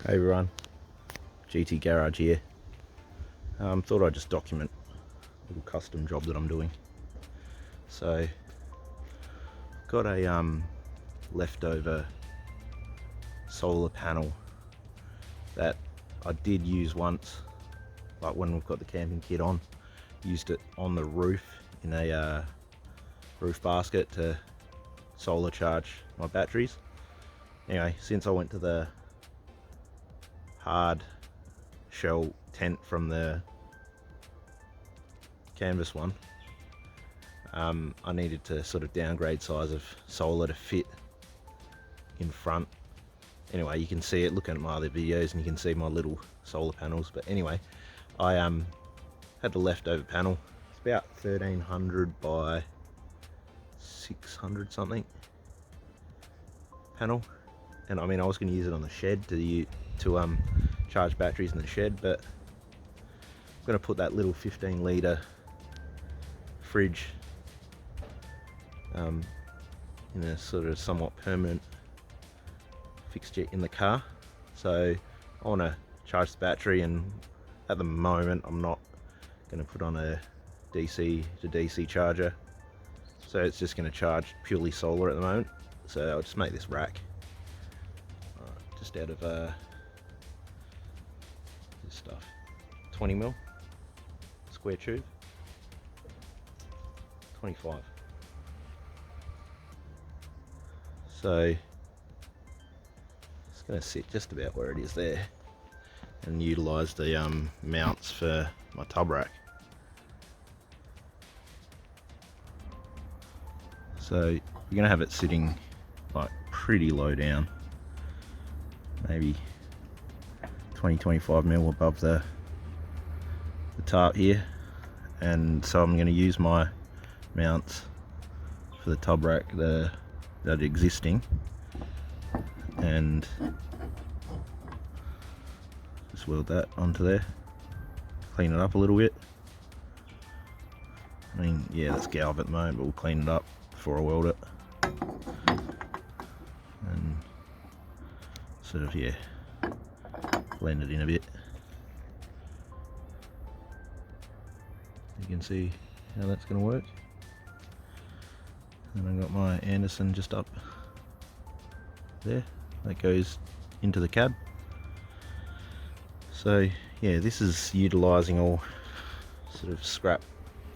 Hey everyone, GT Garage here. Thought I'd just document a little custom job that I'm doing. So, got a leftover solar panel that I did use once, like when we've got the camping kit on. Used it on the roof in a roof basket to solar charge my batteries. Anyway, since I went to the hard shell tent from the canvas one, I needed to sort of downgrade size of solar to fit in front. Anyway, you can see it looking at my other videos and you can see my little solar panels. But anyway, I had the leftover panel. It's about 1300 by 600 something panel, and I mean I was going to use it on the shed to charge batteries in the shed, but I'm going to put that little 15 litre fridge in a sort of somewhat permanent fixture in the car. So I want to charge the battery, and at the moment I'm not going to put on a DC to DC charger, so it's just going to charge purely solar at the moment. So I'll just make this rack just out of this stuff, 20mm square tube, 25. So it's going to sit just about where it is there, and utilise the mounts for my tub rack. So you're going to have it sitting like pretty low down, maybe 20-25mm above the tarp here, and so I'm going to use my mounts for the tub rack that are existing, and just weld that onto there, clean it up a little bit. I mean, yeah, that's galv at the moment, but we'll clean it up before I weld it, and sort of, yeah, blend it in a bit. You can see how that's going to work. And I've got my Anderson just up there, that goes into the cab. So yeah, this is utilising all sort of scrap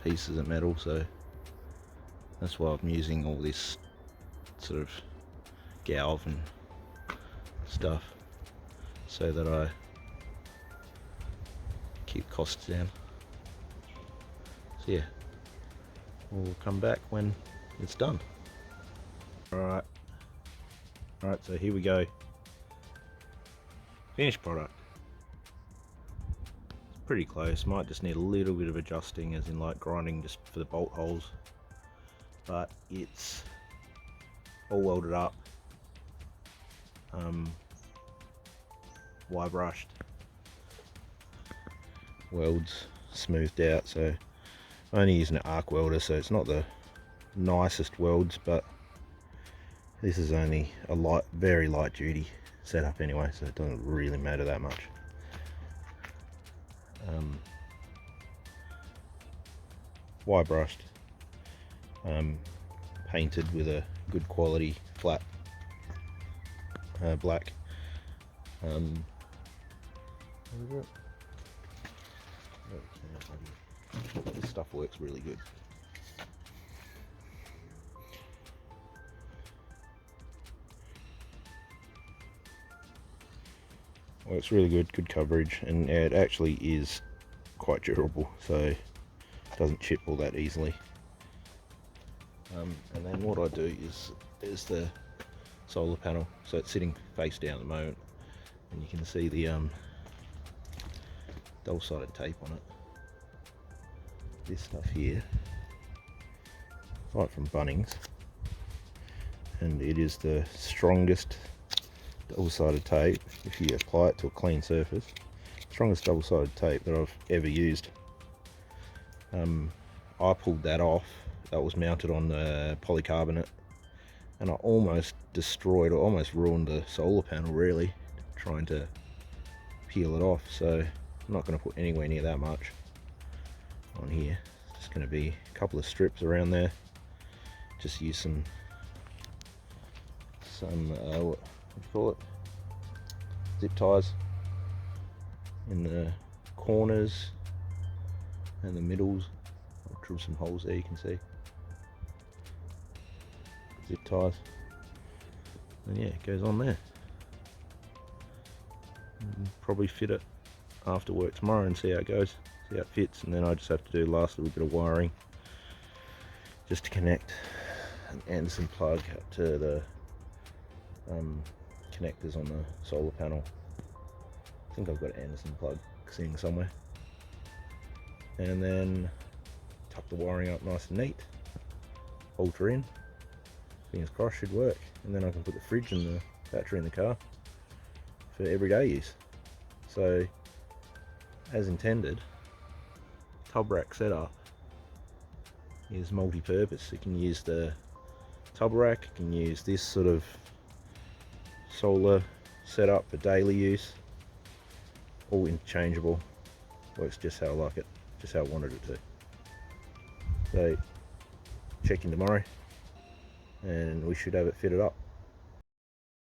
pieces of metal, so that's why I'm using all this sort of galv and stuff, so that I keep costs down. So yeah, we'll come back when it's done. Alright, so here we go. Finished product. It's pretty close, might just need a little bit of adjusting, as in like grinding just for the bolt holes, but it's all welded up, wire brushed, welds smoothed out. So I'm only using an arc welder, so it's not the nicest welds, but this is only a very light duty setup anyway, so it doesn't really matter that much. Wire brushed, painted with a good quality flat black. This stuff works really good. Works really good coverage, and it actually is quite durable, so it doesn't chip all that easily. And then what I do is the solar panel, so it's sitting face down at the moment, and you can see the double-sided tape on it. This stuff here, right from Bunnings, and it is the strongest double-sided tape. If you apply it to a clean surface, strongest double-sided tape that I've ever used. I pulled that off. That was mounted on the polycarbonate, and I almost destroyed, or almost ruined the solar panel, really, trying to peel it off, so I'm not going to put anywhere near that much on here. It's just going to be a couple of strips around there. Just use some what do you call it, zip ties in the corners and the middles. I'll drill some holes there, you can see. Zip ties, and yeah, it goes on there. Probably fit it after work tomorrow and see how it goes, see how it fits, and then I just have to do the last little bit of wiring just to connect an Anderson plug to the connectors on the solar panel. I think I've got an Anderson plug sitting somewhere, and then tuck the wiring up nice and neat, bolt her in, fingers crossed, should work, and then I can put the fridge and the battery in the car for everyday use. So as intended, tub rack setup is multi-purpose. You can use the tub rack, you can use this sort of solar setup for daily use, all interchangeable, works just how I like it, just how I wanted it to. So check in tomorrow and we should have it fitted up.